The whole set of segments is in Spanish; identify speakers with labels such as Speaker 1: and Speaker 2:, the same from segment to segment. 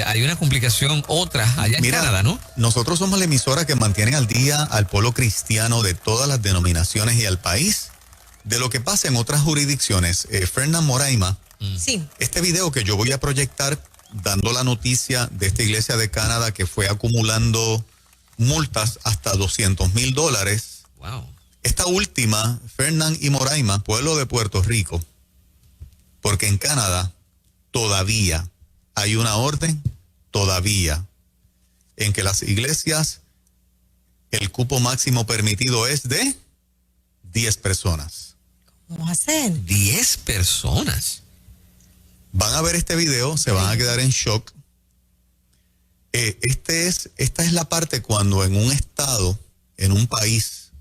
Speaker 1: hay una complicación, otra, allá en Canadá, ¿no?
Speaker 2: Nosotros somos la emisora que mantiene al día al pueblo cristiano de todas las denominaciones y al país de lo que pasa en otras jurisdicciones. Fernand Moraima,
Speaker 3: sí.
Speaker 2: Este video que yo voy a proyectar dando la noticia de esta iglesia de Canadá que fue acumulando multas hasta $200,000.
Speaker 1: Wow.
Speaker 2: Esta última, Fernand y Moraima, pueblo de Puerto Rico, porque en Canadá todavía hay una orden, todavía, en que las iglesias, el cupo máximo permitido es de 10 personas.
Speaker 3: ¿Cómo hacen?
Speaker 1: 10 personas.
Speaker 2: Van a ver este video, se van a quedar en shock. Esta es la parte cuando en un estado, en un país,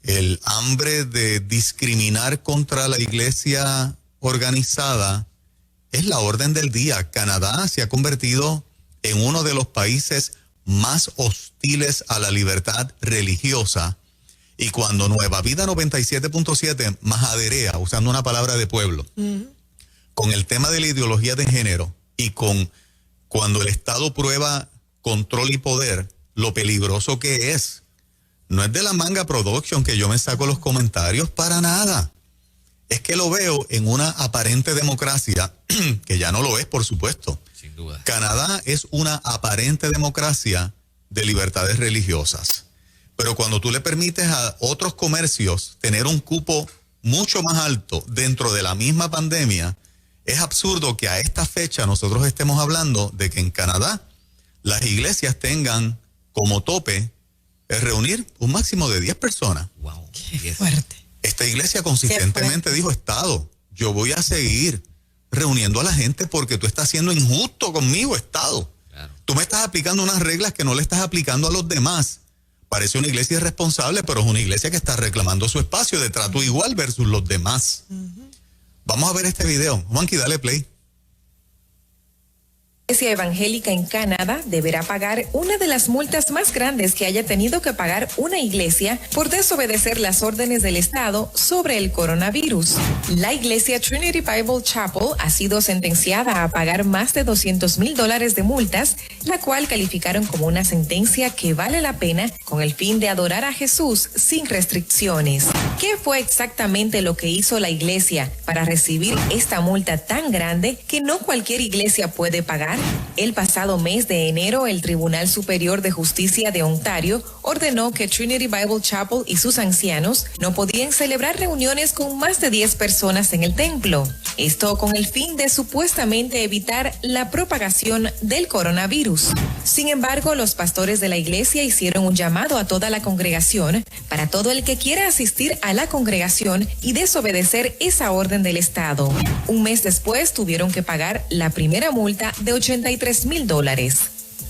Speaker 2: el hambre de discriminar contra la iglesia organizada es la orden del día. Canadá se ha convertido en uno de los países más hostiles a la libertad religiosa. Y cuando Nueva Vida 97.7 majaderea, usando una palabra de pueblo, con el tema de la ideología de género y con cuando el Estado prueba control y poder, lo peligroso que es. No es de la Manga Production que yo me saco los comentarios para nada. Es que lo veo en una aparente democracia, que ya no lo es, por supuesto.
Speaker 1: Sin duda.
Speaker 2: Canadá es una aparente democracia de libertades religiosas. Pero cuando tú le permites a otros comercios tener un cupo mucho más alto dentro de la misma pandemia, es absurdo que a esta fecha nosotros estemos hablando de que en Canadá las iglesias tengan como tope reunir un máximo de 10 personas.
Speaker 1: Wow.
Speaker 3: Qué fuerte.
Speaker 2: Esta iglesia consistentemente dijo, Estado, yo voy a seguir reuniendo a la gente porque tú estás siendo injusto conmigo, Estado.
Speaker 1: Claro.
Speaker 2: Tú me estás aplicando unas reglas que no le estás aplicando a los demás. Parece una iglesia irresponsable, pero es una iglesia que está reclamando su espacio de trato igual versus los demás. Vamos a ver este video. Juanqui, dale play.
Speaker 4: La Iglesia Evangélica en Canadá deberá pagar una de las multas más grandes que haya tenido que pagar una iglesia por desobedecer las órdenes del Estado sobre el coronavirus. La iglesia Trinity Bible Chapel ha sido sentenciada a pagar más de $200,000 de multas, la cual calificaron como una sentencia que vale la pena con el fin de adorar a Jesús sin restricciones. ¿Qué fue exactamente lo que hizo la iglesia para recibir esta multa tan grande que no cualquier iglesia puede pagar? El pasado mes de enero, el Tribunal Superior de Justicia de Ontario ordenó que Trinity Bible Chapel y sus ancianos no podían celebrar reuniones con más de 10 personas en el templo. Esto con el fin de supuestamente evitar la propagación del coronavirus. Sin embargo, los pastores de la iglesia hicieron un llamado a toda la congregación para todo el que quiera asistir a la congregación y desobedecer esa orden del Estado. Un mes después tuvieron que pagar la primera multa de $83,000.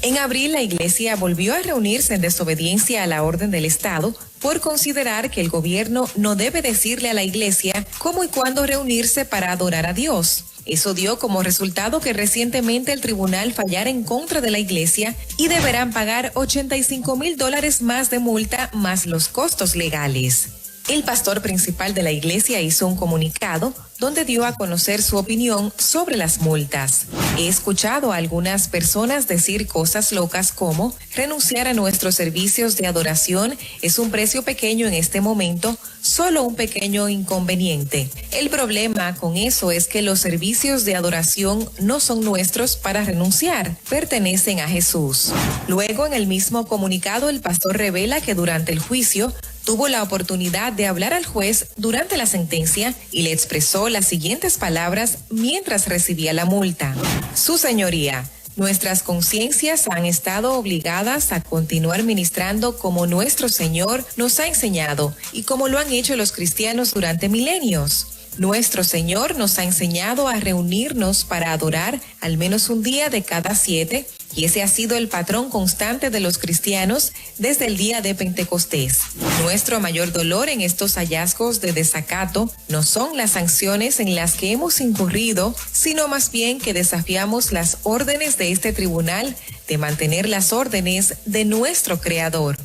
Speaker 4: En abril, la iglesia volvió a reunirse en desobediencia a la orden del Estado por considerar que el gobierno no debe decirle a la iglesia cómo y cuándo reunirse para adorar a Dios. Eso dio como resultado que recientemente el tribunal fallara en contra de la iglesia y deberán pagar $85,000 más de multa más los costos legales. El pastor principal de la iglesia hizo un comunicado donde dio a conocer su opinión sobre las multas. He escuchado a algunas personas decir cosas locas como renunciar a nuestros servicios de adoración es un precio pequeño en este momento, solo un pequeño inconveniente. El problema con eso es que los servicios de adoración no son nuestros para renunciar, pertenecen a Jesús. Luego, en el mismo comunicado, el pastor revela que durante el juicio tuvo la oportunidad de hablar al juez durante la sentencia y le expresó las siguientes palabras mientras recibía la multa. Su señoría, nuestras conciencias han estado obligadas a continuar ministrando como nuestro Señor nos ha enseñado y como lo han hecho los cristianos durante milenios. Nuestro Señor nos ha enseñado a reunirnos para adorar al menos un día de cada 7, y ese ha sido el patrón constante de los cristianos desde el día de Pentecostés. Nuestro mayor dolor en estos hallazgos de desacato no son las sanciones en las que hemos incurrido, sino más bien que desafiamos las órdenes de este tribunal de mantener las órdenes de nuestro Creador.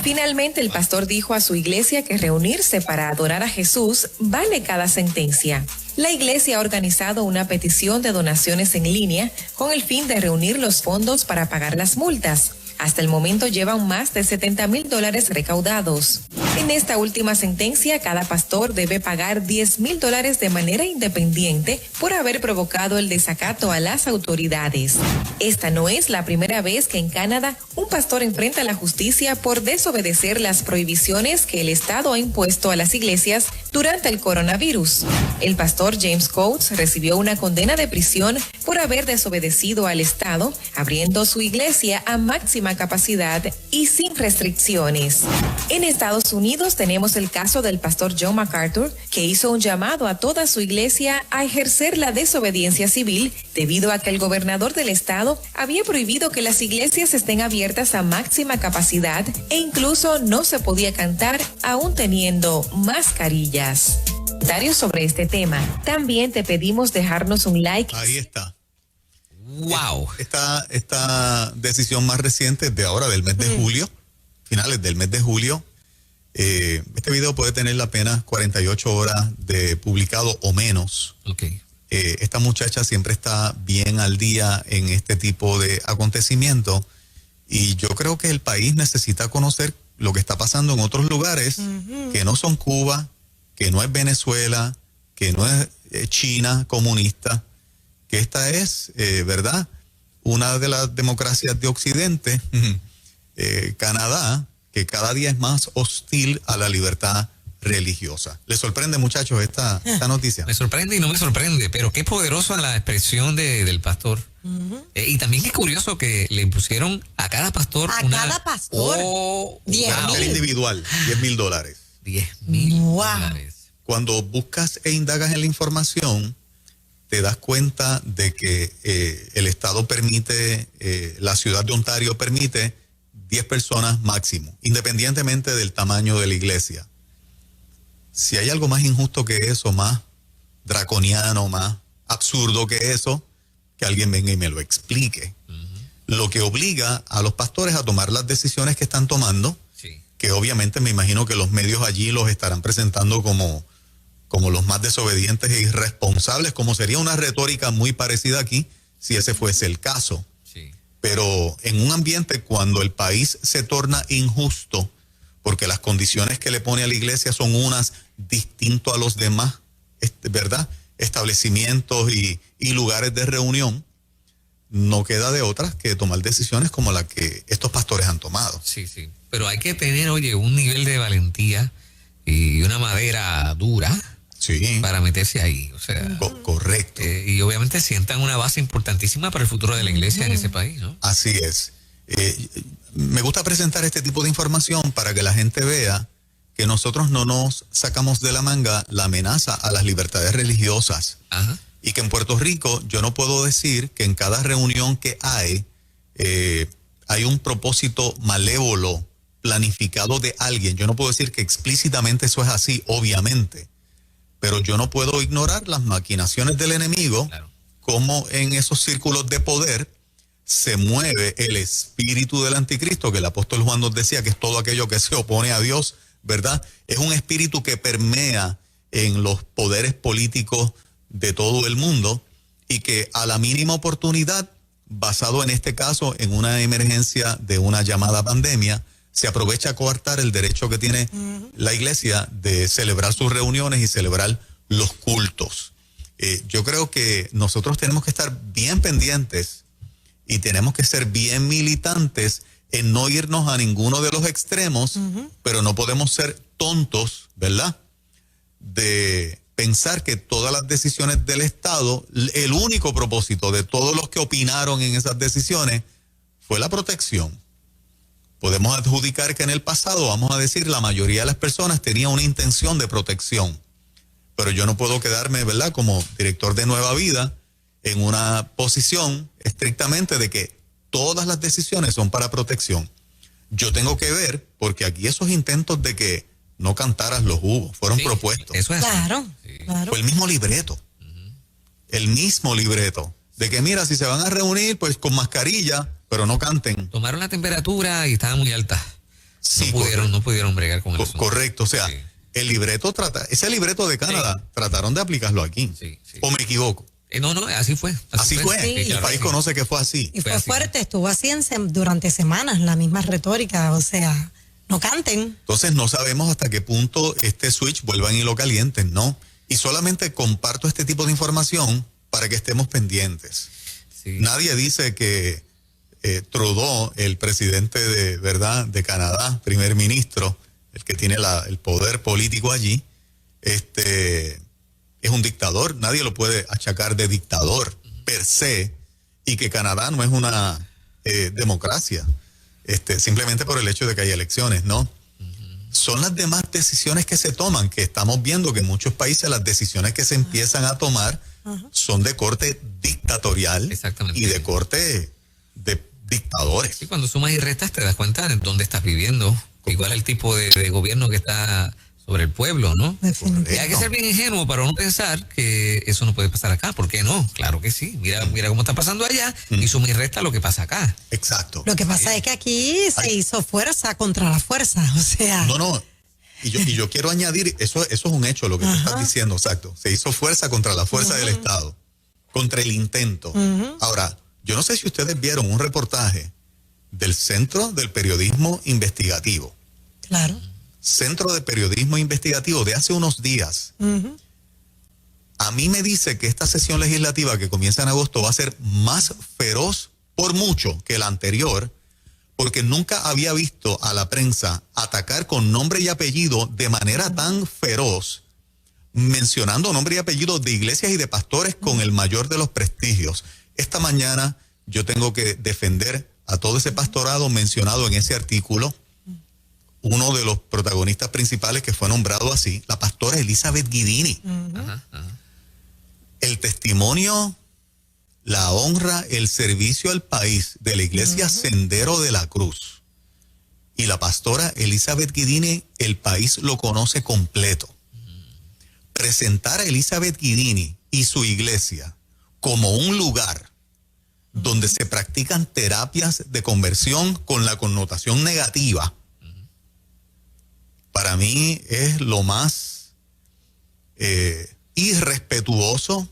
Speaker 4: Finalmente, el pastor dijo a su iglesia que reunirse para adorar a Jesús vale cada sentencia. La iglesia ha organizado una petición de donaciones en línea con el fin de reunir los fondos para pagar las multas. Hasta el momento llevan más de $70,000 recaudados. En esta última sentencia, cada pastor debe pagar $10,000 de manera independiente por haber provocado el desacato a las autoridades. Esta no es la primera vez que en Canadá un pastor enfrenta la justicia por desobedecer las prohibiciones que el Estado ha impuesto a las iglesias durante el coronavirus. El pastor James Coates recibió una condena de prisión por haber desobedecido al Estado, abriendo su iglesia a máxima capacidad y sin restricciones. En Estados Unidos tenemos el caso del pastor John MacArthur, que hizo un llamado a toda su iglesia a ejercer la desobediencia civil debido a que el gobernador del estado había prohibido que las iglesias estén abiertas a máxima capacidad e incluso no se podía cantar aún teniendo mascarillas. Comentarios sobre este tema. También te pedimos dejarnos un like.
Speaker 2: Ahí está.
Speaker 1: Wow.
Speaker 2: Esta decisión más reciente de ahora, del mes de julio, finales del mes de julio. Este video puede tener apenas 48 horas de publicado o menos.
Speaker 1: Okay.
Speaker 2: Esta muchacha siempre está bien al día en este tipo de acontecimientos y yo creo que el país necesita conocer lo que está pasando en otros lugares que no son Cuba, que no es Venezuela, que no es China comunista, que esta es, ¿verdad?, una de las democracias de Occidente, Canadá, que cada día es más hostil a la libertad religiosa. ¿Les sorprende, muchachos, esta noticia?
Speaker 1: Me sorprende y no me sorprende, pero qué poderosa la expresión del pastor. Y también es curioso que le impusieron a cada pastor
Speaker 3: cada pastor.
Speaker 1: Oh,
Speaker 3: 10,000.
Speaker 2: El individual, $10,000.
Speaker 1: $10,000.
Speaker 2: Cuando buscas e indagas en la información, te das cuenta de que el Estado permite, la ciudad de Ontario permite 10 personas máximo, independientemente del tamaño de la iglesia. Si hay algo más injusto que eso, más draconiano, más absurdo que eso, que alguien venga y me lo explique. Lo que obliga a los pastores a tomar las decisiones que están tomando,
Speaker 1: Sí.
Speaker 2: que obviamente me imagino que los medios allí los estarán presentando como los más desobedientes e irresponsables, como sería una retórica muy parecida aquí, si ese fuese el caso.
Speaker 1: Sí.
Speaker 2: Pero en un ambiente cuando el país se torna injusto, porque las condiciones que le pone a la iglesia son unas distinto a los demás, ¿verdad?, establecimientos y lugares de reunión, no queda de otras que tomar decisiones como la que estos pastores han tomado.
Speaker 1: Sí, sí. Pero hay que tener, oye, un nivel de valentía y una madera dura
Speaker 2: Sí.
Speaker 1: para meterse ahí. O sea,
Speaker 2: Correcto.
Speaker 1: y obviamente sientan una base importantísima para el futuro de la iglesia en ese país, ¿no?
Speaker 2: Así es. Me gusta presentar este tipo de información para que la gente vea que nosotros no nos sacamos de la manga la amenaza a las libertades religiosas.
Speaker 1: Ajá.
Speaker 2: Y que en Puerto Rico yo no puedo decir que en cada reunión que hay un propósito malévolo planificado de alguien. Yo no puedo decir que explícitamente eso es así, obviamente, pero yo no puedo ignorar las maquinaciones del enemigo,
Speaker 1: Claro.
Speaker 2: como en esos círculos de poder se mueve el espíritu del anticristo, que el apóstol Juan nos decía que es todo aquello que se opone a Dios, ¿verdad? Es un espíritu que permea en los poderes políticos de todo el mundo y que a la mínima oportunidad, basado en este caso en una emergencia de una llamada pandemia, se aprovecha a coartar el derecho que tiene la iglesia de celebrar sus reuniones y celebrar los cultos. Yo creo que nosotros tenemos que estar bien pendientes y tenemos que ser bien militantes en no irnos a ninguno de los extremos, pero no podemos ser tontos, ¿verdad?, de pensar que todas las decisiones del Estado, el único propósito de todos los que opinaron en esas decisiones fue la protección. Podemos adjudicar que en el pasado, vamos a decir, la mayoría de las personas tenía una intención de protección, pero yo no puedo quedarme, ¿verdad?, como director de Nueva Vida en una posición estrictamente de que todas las decisiones son para protección. Yo tengo que ver, porque aquí esos intentos de que no cantaras los hubo, fueron propuestos.
Speaker 1: Eso es así.
Speaker 3: Claro,
Speaker 1: Sí.
Speaker 3: claro.
Speaker 2: Fue el mismo libreto. El mismo libreto. De que mira, si se van a reunir, pues con mascarilla, pero no canten.
Speaker 1: Tomaron la temperatura y estaba muy alta.
Speaker 2: Sí,
Speaker 1: No pudieron bregar con el asunto.
Speaker 2: Correcto. O sea,
Speaker 1: Sí.
Speaker 2: ese libreto de Canadá, trataron de aplicarlo aquí.
Speaker 1: Sí, sí.
Speaker 2: ¿O me equivoco?
Speaker 1: No, así fue.
Speaker 2: Así fue.
Speaker 3: Sí,
Speaker 2: El país conoce que fue así.
Speaker 3: Y
Speaker 1: Fue
Speaker 3: fue
Speaker 1: así.
Speaker 3: fuerte, estuvo así durante semanas, la misma retórica, o sea, no canten.
Speaker 2: Entonces no sabemos hasta qué punto este switch vuelvan y lo calienten, ¿no? Y solamente comparto este tipo de información para que estemos pendientes.
Speaker 1: Sí.
Speaker 2: Nadie dice que Trudeau, el presidente de Canadá, primer ministro, el que tiene el poder político allí, es un dictador. Nadie lo puede achacar de dictador per se, y que Canadá no es una democracia, simplemente por el hecho de que hay elecciones, ¿no? Son las demás decisiones que se toman, que estamos viendo que en muchos países las decisiones que se empiezan a tomar son de corte dictatorial.
Speaker 1: Exactamente.
Speaker 2: Y de corte de dictadores.
Speaker 1: Y cuando sumas y restas te das cuenta de dónde estás viviendo, igual el tipo de gobierno que está sobre el pueblo, ¿no?
Speaker 3: Definitivamente.
Speaker 1: Y hay que ser bien ingenuo para no pensar que eso no puede pasar acá. ¿Por qué no? Claro que sí. Mira cómo está pasando allá y suma y resta lo que pasa acá.
Speaker 2: Exacto.
Speaker 3: Lo que pasa es que aquí se hizo fuerza contra la fuerza, o sea.
Speaker 2: No. Y yo quiero añadir, eso es un hecho, lo que tú estás diciendo, exacto. Se hizo fuerza contra la fuerza del Estado, contra el intento. Ahora, yo no sé si ustedes vieron un reportaje del Centro del Periodismo Investigativo.
Speaker 3: Claro.
Speaker 2: Centro de Periodismo Investigativo de hace unos días. A mí me dice que esta sesión legislativa que comienza en agosto va a ser más feroz por mucho que la anterior, porque nunca había visto a la prensa atacar con nombre y apellido de manera tan feroz, mencionando nombre y apellido de iglesias y de pastores con el mayor de los prestigios. Esta mañana yo tengo que defender a todo ese pastorado mencionado en ese artículo. Uno de los protagonistas principales que fue nombrado así, la pastora Elizabeth Guidini.
Speaker 1: Ajá.
Speaker 2: El testimonio, la honra, el servicio al país de la iglesia Sendero de la Cruz. Y la pastora Elizabeth Guidini, el país lo conoce completo. Presentar a Elizabeth Guidini y su iglesia como un lugar donde se practican terapias de conversión con la connotación negativa, para mí es lo más irrespetuoso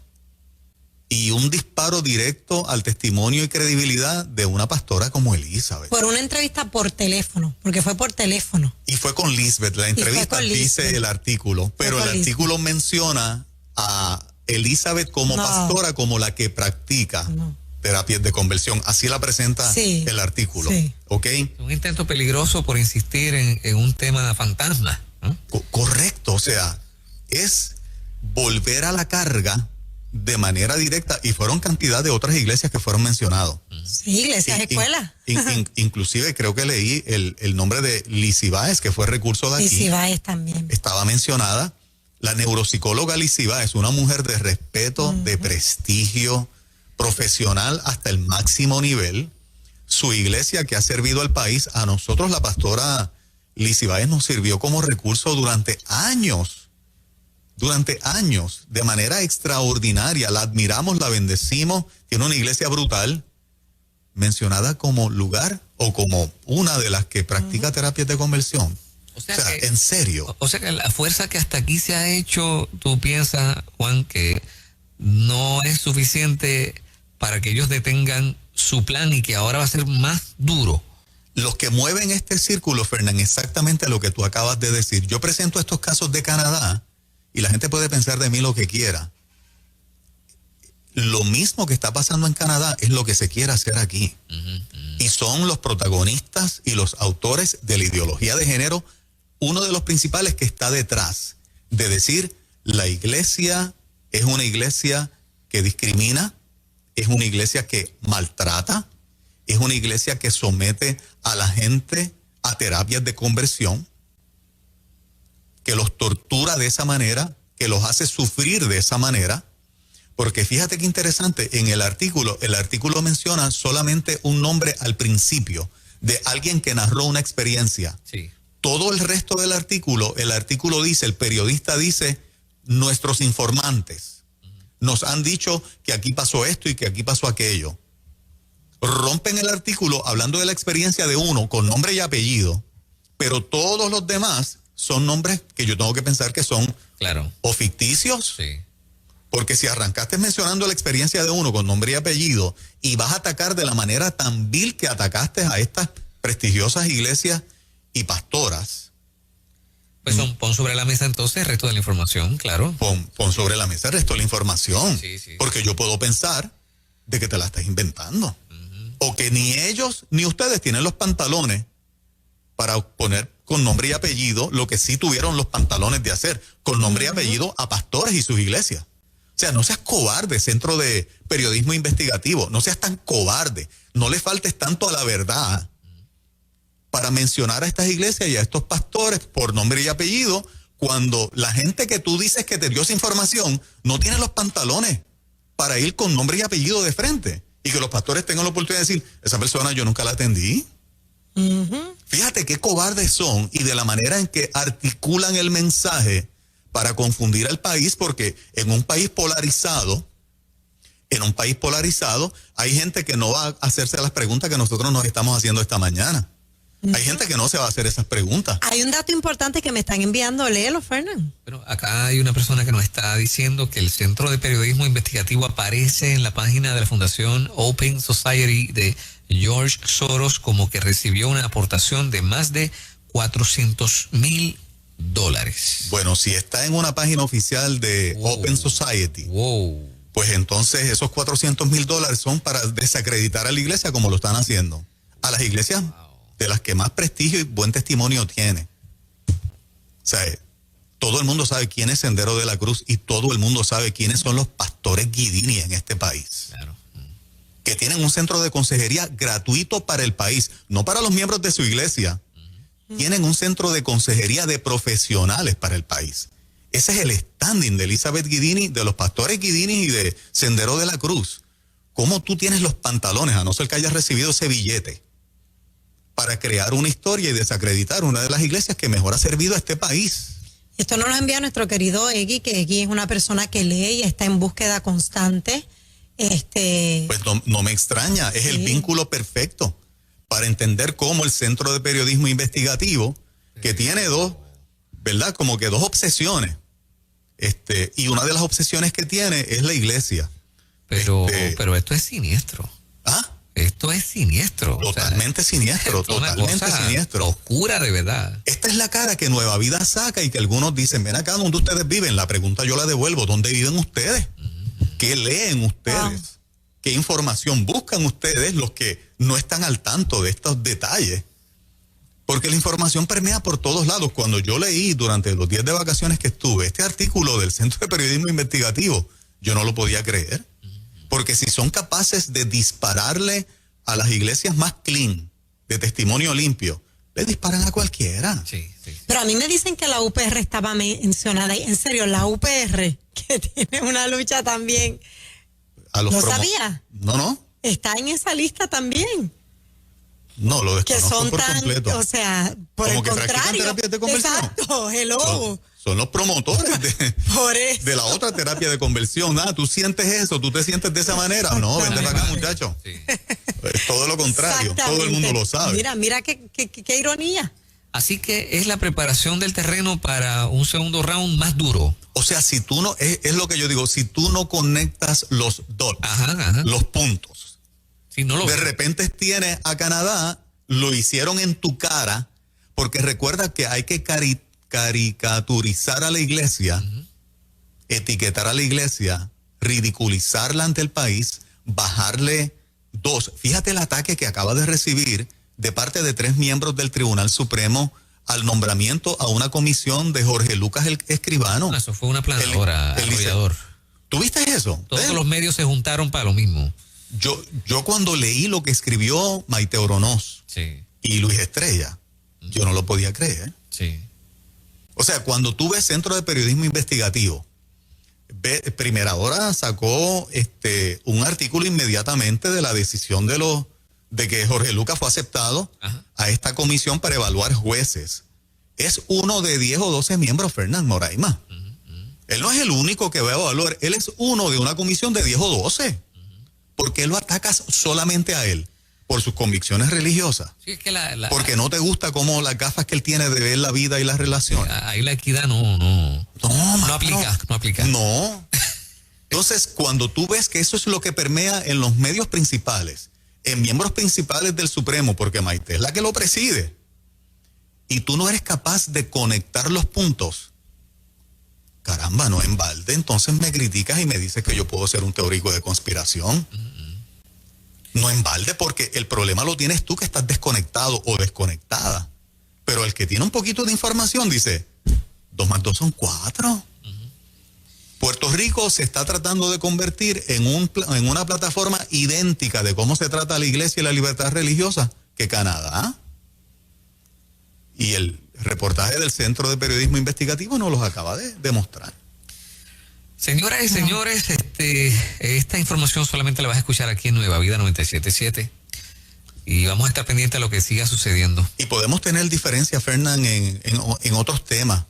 Speaker 2: y un disparo directo al testimonio y credibilidad de una pastora como Elizabeth.
Speaker 3: Por una entrevista por teléfono, porque fue por teléfono.
Speaker 2: Y fue con Lisbeth, la entrevista
Speaker 3: con
Speaker 2: dice
Speaker 3: Lisbeth.
Speaker 2: el artículo, pero el
Speaker 3: con
Speaker 2: artículo menciona a Elizabeth como pastora, como la que practica terapias de conversión. Así la presenta el artículo.
Speaker 3: Sí.
Speaker 2: ¿Ok?
Speaker 1: Un intento peligroso por insistir en un tema fantasma, ¿no?
Speaker 2: Correcto, o sea, es volver a la carga de manera directa, y fueron cantidad de otras iglesias que fueron mencionadas.
Speaker 3: Sí, iglesias, escuelas.
Speaker 2: Inclusive creo que leí el nombre de Lizzie Báez, que fue recurso de aquí.
Speaker 3: Lizzie Báez también.
Speaker 2: Estaba mencionada. La neuropsicóloga Lizzie Báez, una mujer de respeto, de prestigio, profesional hasta el máximo nivel. Su iglesia que ha servido al país, a nosotros la pastora Lizzie Báez nos sirvió como recurso durante años, de manera extraordinaria. La admiramos, la bendecimos, tiene una iglesia brutal, mencionada como lugar o como una de las que practica terapias de conversión. O sea, en serio.
Speaker 1: O sea que la fuerza que hasta aquí se ha hecho, tú piensas, Juan, que no es suficiente para que ellos detengan su plan y que ahora va a ser más duro.
Speaker 2: Los que mueven este círculo, Fernán, exactamente lo que tú acabas de decir. Yo presento estos casos de Canadá y la gente puede pensar de mí lo que quiera. Lo mismo que está pasando en Canadá es lo que se quiere hacer aquí. Y son los protagonistas y los autores de la ideología de género, uno de los principales que está detrás de decir la iglesia es una iglesia que discrimina, es una iglesia que maltrata, es una iglesia que somete a la gente a terapias de conversión, que los tortura de esa manera, que los hace sufrir de esa manera. Porque fíjate qué interesante, en el artículo menciona solamente un nombre al principio de alguien que narró una experiencia.
Speaker 1: Sí.
Speaker 2: Todo el resto del artículo, dice, el periodista dice, nuestros informantes nos han dicho que aquí pasó esto y que aquí pasó aquello. Rompen el artículo hablando de la experiencia de uno con nombre y apellido, pero todos los demás son nombres que yo tengo que pensar que son
Speaker 1: Claro.
Speaker 2: o ficticios.
Speaker 1: Sí.
Speaker 2: Porque si arrancaste mencionando la experiencia de uno con nombre y apellido y vas a atacar de la manera tan vil que atacaste a estas prestigiosas iglesias y pastoras,
Speaker 1: Pues pon sobre la mesa entonces el resto de la información, claro.
Speaker 2: pon sobre la mesa el resto de la información.
Speaker 1: Sí, sí.
Speaker 2: Porque yo puedo pensar de que te la estás inventando. O que ni ellos ni ustedes tienen los pantalones para poner con nombre y apellido lo que sí tuvieron los pantalones de hacer, con nombre y apellido a pastores y sus iglesias. O sea, no seas cobarde, Centro de Periodismo Investigativo, no seas tan cobarde, no le faltes tanto a la verdad para mencionar a estas iglesias y a estos pastores por nombre y apellido, cuando la gente que tú dices que te dio esa información no tiene los pantalones para ir con nombre y apellido de frente, y que los pastores tengan la oportunidad de decir, esa persona yo nunca la atendí. Fíjate qué cobardes son y de la manera en que articulan el mensaje para confundir al país, porque en un país polarizado hay gente que no va a hacerse las preguntas que nosotros nos estamos haciendo esta mañana. Hay gente que no se va a hacer esas preguntas.
Speaker 3: Hay un dato importante que me están enviando, léelo, Fernán.
Speaker 1: Pero acá hay una persona que nos está diciendo que el Centro de Periodismo Investigativo aparece en la página de la Fundación Open Society de George Soros como que recibió una aportación de más de $400,000.
Speaker 2: Bueno, si está en una página oficial de Open Society,
Speaker 1: Wow.
Speaker 2: pues entonces esos $400,000 son para desacreditar a la iglesia como lo están haciendo. A las iglesias de las que más prestigio y buen testimonio tiene. O sea, todo el mundo sabe quién es Sendero de la Cruz y todo el mundo sabe quiénes son los pastores Guidini en este país.
Speaker 1: Claro.
Speaker 2: Que tienen un centro de consejería gratuito para el país, no para los miembros de su iglesia. Tienen un centro de consejería de profesionales para el país. Ese es el standing de Elizabeth Guidini, de los pastores Guidini y de Sendero de la Cruz. ¿Cómo tú tienes los pantalones, a no ser que hayas recibido ese billete, para crear una historia y desacreditar una de las iglesias que mejor ha servido a este país?
Speaker 3: Esto nos lo envía nuestro querido Egui, que Egui es una persona que lee y está en búsqueda constante.
Speaker 2: Pues no me extraña, es el vínculo perfecto para entender cómo el Centro de Periodismo Investigativo, que tiene ¿verdad? Como que dos obsesiones. Y una de las obsesiones que tiene es la iglesia.
Speaker 1: Pero esto es siniestro.
Speaker 2: ¿Ah?
Speaker 1: Esto es siniestro.
Speaker 2: Totalmente siniestro,
Speaker 1: es una
Speaker 2: totalmente
Speaker 1: cosa
Speaker 2: siniestro.
Speaker 1: Oscura de verdad.
Speaker 2: Esta es la cara que Nueva Vida saca y que algunos dicen, ven acá, ¿dónde ustedes viven? La pregunta yo la devuelvo, ¿dónde viven ustedes? ¿Qué leen ustedes? ¿Qué información buscan ustedes, los que no están al tanto de estos detalles? Porque la información permea por todos lados. Cuando yo leí durante los días de vacaciones que estuve este artículo del Centro de Periodismo Investigativo, yo no lo podía creer. Porque si son capaces de dispararle a las iglesias más clean, de testimonio limpio, le disparan a cualquiera.
Speaker 1: Sí.
Speaker 3: Pero a mí me dicen que la UPR estaba mencionada ahí. En serio, la UPR, que tiene una lucha también. ¿No sabía?
Speaker 2: No.
Speaker 3: Está en esa lista también.
Speaker 2: No, lo
Speaker 3: Que
Speaker 2: desconozco
Speaker 3: son
Speaker 2: por
Speaker 3: tan,
Speaker 2: completo.
Speaker 3: o sea, por
Speaker 2: Como
Speaker 3: el
Speaker 2: que practican
Speaker 3: contrario.
Speaker 2: terapias de conversión.
Speaker 3: Exacto, hello.
Speaker 2: Son los promotores
Speaker 3: Por eso.
Speaker 2: de la otra terapia de conversión. Tú sientes eso, tú te sientes de esa manera. No, vente para acá, muchacho.
Speaker 1: Sí.
Speaker 2: Es todo lo contrario, todo el mundo lo sabe.
Speaker 3: Mira qué ironía.
Speaker 1: Así que es la preparación del terreno para un segundo round más duro.
Speaker 2: O sea, si tú no, es lo que yo digo, si tú no conectas los dots, los puntos,
Speaker 1: Si no lo
Speaker 2: de repente tienes a Canadá, lo hicieron en tu cara, porque recuerda que hay que caricaturizar a la iglesia, etiquetar a la iglesia, ridiculizarla ante el país, bajarle dos. Fíjate el ataque que acaba de recibir de parte de 3 miembros del Tribunal Supremo al nombramiento a una comisión de Jorge Lucas el Escribano.
Speaker 1: Eso fue una planadora, arrollador.
Speaker 2: ¿Tú viste eso?
Speaker 1: Todos los medios se juntaron para lo mismo.
Speaker 2: Yo cuando leí lo que escribió Maite Oronoz y Luis Estrella, yo no lo podía creer.
Speaker 1: Sí.
Speaker 2: O sea, cuando tú ves Centro de Periodismo Investigativo, Primera Hora sacó un artículo inmediatamente de la decisión de que Jorge Lucas fue aceptado a esta comisión para evaluar jueces. Es uno de 10 o 12 miembros, Fernán Moraima. Él no es el único que va a evaluar, él es uno de una comisión de 10 o 12. ¿Por qué lo atacas solamente a él? por sus convicciones religiosas.
Speaker 1: Sí, es que
Speaker 2: porque no te gusta cómo las gafas que él tiene de ver la vida y las relaciones.
Speaker 1: Ahí la equidad no aplica.
Speaker 2: No. Entonces, cuando tú ves que eso es lo que permea en los medios principales, en miembros principales del Supremo, porque Maite es la que lo preside, y tú no eres capaz de conectar los puntos, caramba, no en balde, entonces me criticas y me dices que yo puedo ser un teórico de conspiración. No en balde, porque el problema lo tienes tú que estás desconectado o desconectada. Pero el que tiene un poquito de información dice, 2 más 2 son 4. Puerto Rico se está tratando de convertir en una plataforma idéntica de cómo se trata la iglesia y la libertad religiosa que Canadá. Y el reportaje del Centro de Periodismo Investigativo nos los acaba de demostrar.
Speaker 1: Señoras y señores, esta información solamente la vas a escuchar aquí en Nueva Vida 97.7 y vamos a estar pendientes de lo que siga sucediendo.
Speaker 2: Y podemos tener diferencias, Fernán, en otros temas.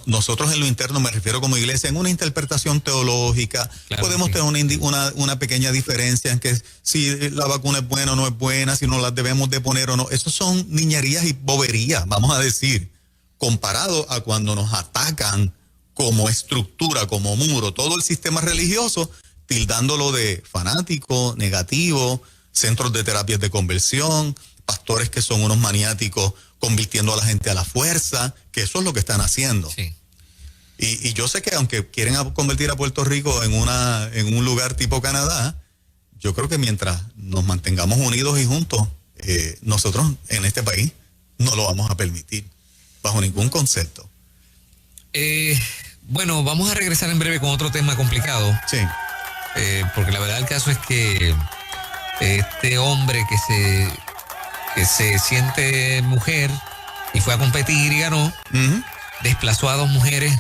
Speaker 2: Nosotros en lo interno, me refiero como iglesia, en una interpretación teológica, claro, podemos tener una pequeña diferencia en que si la vacuna es buena o no es buena, si no la debemos de poner o no. Eso son niñerías y boberías, vamos a decir, comparado a cuando nos atacan como estructura, como muro, todo el sistema religioso, tildándolo de fanático, negativo, centros de terapias de conversión, pastores que son unos maniáticos convirtiendo a la gente a la fuerza, que eso es lo que están haciendo.
Speaker 1: Sí.
Speaker 2: Y yo sé que aunque quieren convertir a Puerto Rico en un lugar tipo Canadá, yo creo que mientras nos mantengamos unidos y juntos, nosotros en este país no lo vamos a permitir, bajo ningún concepto.
Speaker 1: Bueno, vamos a regresar en breve con otro tema complicado.
Speaker 2: Sí.
Speaker 1: Porque la verdad el caso es que este hombre que se siente mujer y fue a competir y ganó, desplazó a 2 mujeres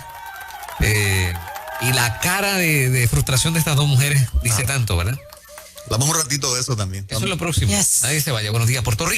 Speaker 1: y la cara de frustración de estas 2 mujeres dice tanto, ¿verdad?
Speaker 2: Hablamos un ratito de eso también.
Speaker 1: Eso es lo próximo.
Speaker 3: Yes.
Speaker 1: Nadie se vaya. Buenos días, Puerto Rico.